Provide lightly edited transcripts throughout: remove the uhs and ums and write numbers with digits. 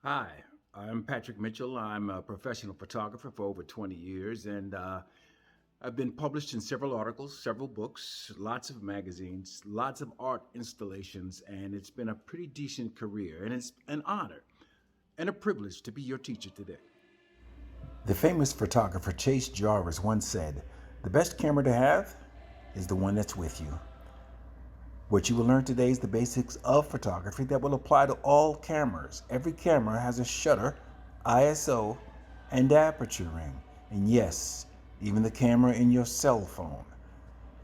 Hi, I'm Patrick Mitchell. I'm a professional photographer for over 20 years, and I've been published in several articles, several books, lots of magazines, lots of art installations, and it's been a pretty decent career. And it's an honor and a privilege to be your teacher today. The famous photographer Chase Jarvis once said, "The best camera to have is the one that's with you." What you will learn today is the basics of photography that will apply to all cameras. Every camera has a shutter, ISO, and aperture ring. And yes, even the camera in your cell phone.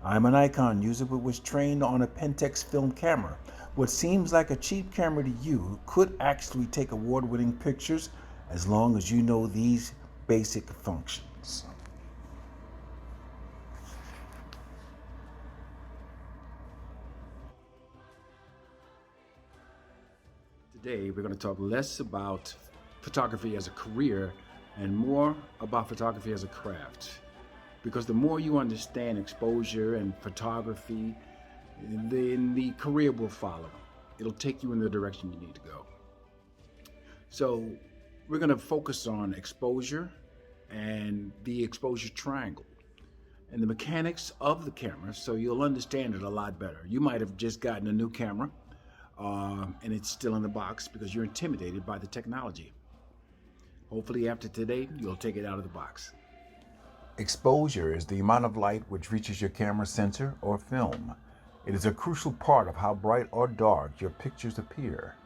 I'm an Nikon user but was trained on a Pentax film camera. What seems like a cheap camera to you could actually take award-winning pictures as long as you know these basic functions. Today, we're going to talk less about photography as a career and more about photography as a craft. Because the more you understand exposure and photography, then the career will follow. It'll take you in the direction you need to go. So, we're going to focus on exposure and the exposure triangle and the mechanics of the camera so you'll understand it a lot better. You might have just gotten a new camera and it's still in the box because you're intimidated by the technology. Hopefully after today, you'll take it out of the box. Exposure is the amount of light which reaches your camera sensor or film. It is a crucial part of how bright or dark your pictures appear.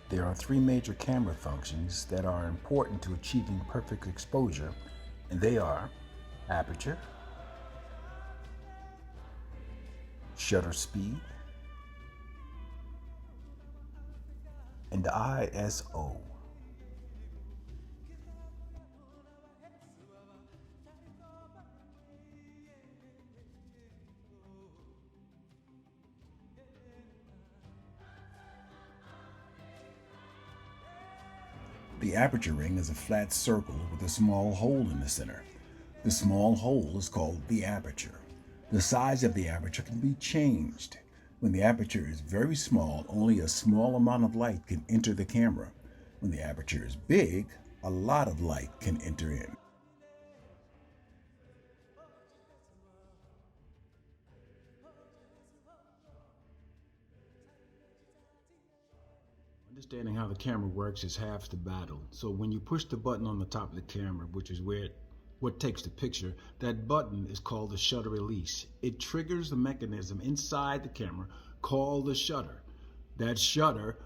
There are three major camera functions that are important to achieving perfect exposure, and they are aperture, shutter speed, and ISO. The aperture ring is a flat circle with a small hole in the center. The small hole is called the aperture. The size of the aperture can be changed. When the aperture is very small, only a small amount of light can enter the camera. When the aperture is big, a lot of light can enter in. Understanding how the camera works is half the battle. So when you push the button on the top of the camera, which is what takes the picture, that button is called the shutter release. It triggers the mechanism inside the camera called the shutter. That shutter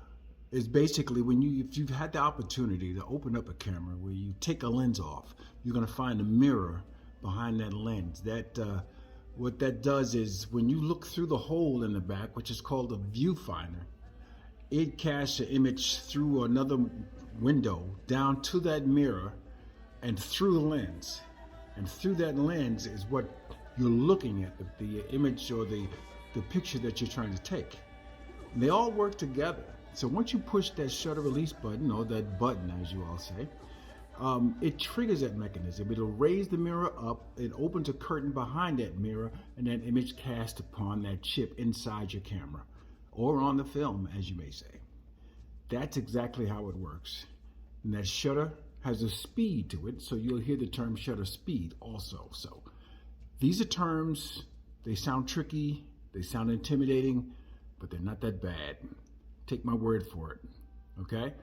is basically if you've had the opportunity to open up a camera where you take a lens off, you're going to find a mirror behind that lens. What that does is when you look through the hole in the back, which is called a viewfinder, it casts an image through another window down to that mirror and through the lens. And through that lens is what you're looking at, the image or the picture that you're trying to take. And they all work together. So once you push that shutter release button, or that button as you all say, it triggers that mechanism. It'll raise the mirror up, it opens a curtain behind that mirror, and that image cast upon that chip inside your camera, or on the film, as you may say. That's exactly how it works. And that shutter has a speed to it, so you'll hear the term shutter speed also. So these are terms, they sound tricky, they sound intimidating, but they're not that bad. Take my word for it, okay?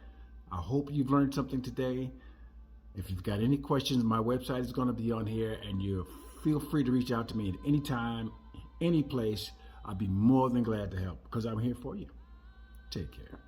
I hope you've learned something today. If you've got any questions, my website is going to be on here, and you feel free to reach out to me at any time, any place. I'll be more than glad to help because I'm here for you. Take care.